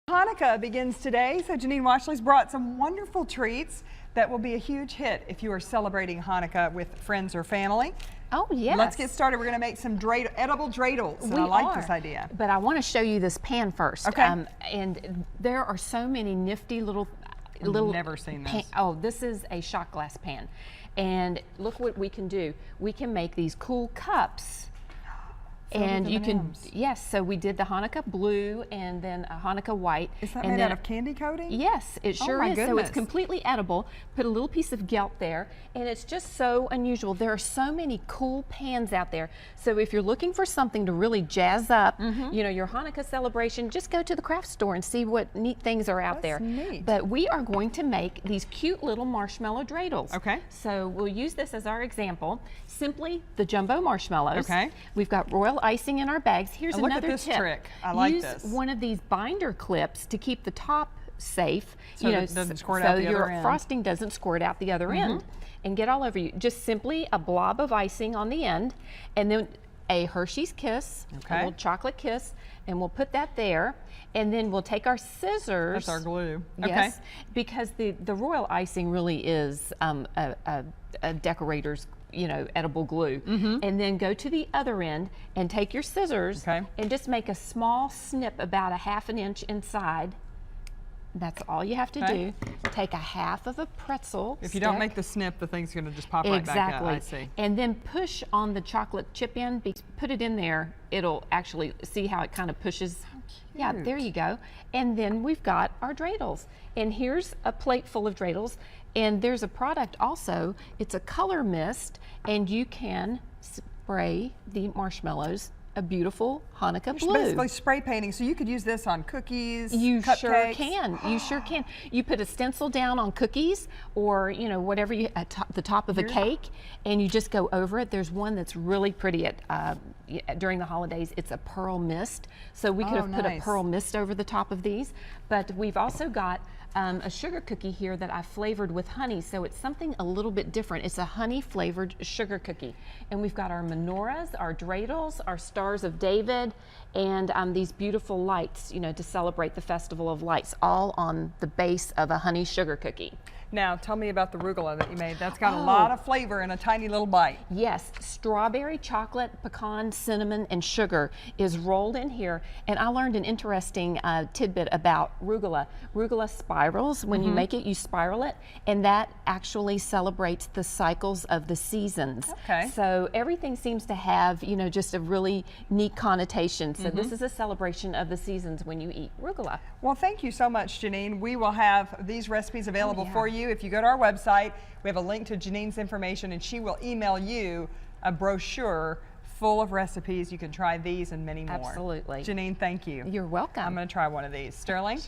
Hanukkah begins today, so Janine Washley's brought some wonderful treats that will be a huge hit if you are celebrating Hanukkah with friends or family. Oh, yes. Let's get started. We're going to make some edible dreidels. I like this idea. But I want to show you this pan first. Okay. And there are so many nifty little Never seen this. Oh, this is a shot glass pan. And look what we can do. We can make these cool cups. And you can, yes, so we did the Hanukkah blue and then a Hanukkah white. Is that and made then, out of candy coating? Yes, it sure is. Goodness. So it's completely edible. Put a little piece of gelt there, and it's just so unusual. There are so many cool pans out there. So if you're looking for something to really jazz up, you know, your Hanukkah celebration, just go to the craft store and see what neat things are out there. Neat. But we are going to make these cute little marshmallow dreidels. Okay. So we'll use this as our example. Simply the jumbo marshmallows. Okay. We've got royal icing in our bags. Here's look another at this tip. trick. I like Use this. one of these binder clips to keep the top safe. So you know, it doesn't squirt out the other your end. frosting doesn't squirt out the other end and get all over you. Just simply a blob of icing on the end, and then a Hershey's Kiss, a little chocolate kiss, and we'll put that there. And then we'll take our scissors. That's our glue. Yes, okay. Because the royal icing really is a decorator's, you know, edible glue. And then go to the other end and take your scissors and just make a small snip about a ½ inch inside. That's all you have to do. Take a half of a pretzel If you don't make the snip, the thing's going to just pop right back out. I see. And then push on the chocolate chip in. Put it in there. It'll actually see how it kind of pushes. Yeah, there you go. And then we've got our dreidels. And here's a plate full of dreidels. And there's a product also. It's a color mist, and you can spray the marshmallows a beautiful Hanukkah blue. Basically spray painting, so you could use this on cookies, You cupcakes. sure can. You sure can. You put a stencil down on cookies, or you know, whatever you at the top of a cake, and you just go over it. There's one that's really pretty at during the holidays. It's a pearl mist, so we could have put a pearl mist over the top of these. But we've also got a sugar cookie here that I flavored with honey, so it's something a little bit different. It's a honey flavored sugar cookie. And we've got our menorahs, our dreidels, our stars of David, and these beautiful lights, you know, to celebrate the Festival of Lights, all on the base of a honey sugar cookie. Now, tell me about the arugula that you made. That's got a lot of flavor in a tiny little bite. Yes, strawberry, chocolate, pecan, cinnamon, and sugar is rolled in here. And I learned an interesting tidbit about arugula. Arugula spirals. When you make it, you spiral it, and that actually celebrates the cycles of the seasons. Okay. So everything seems to have, you know, just a really neat connotation. So this is a celebration of the seasons when you eat arugula. Well, thank you so much, Janine. We will have these recipes available for you. If you go to our website, we have a link to Janine's information, and she will email you a brochure full of recipes. You can try these and many more. Absolutely. Janine, thank you. You're welcome. I'm going to try one of these. Sterling?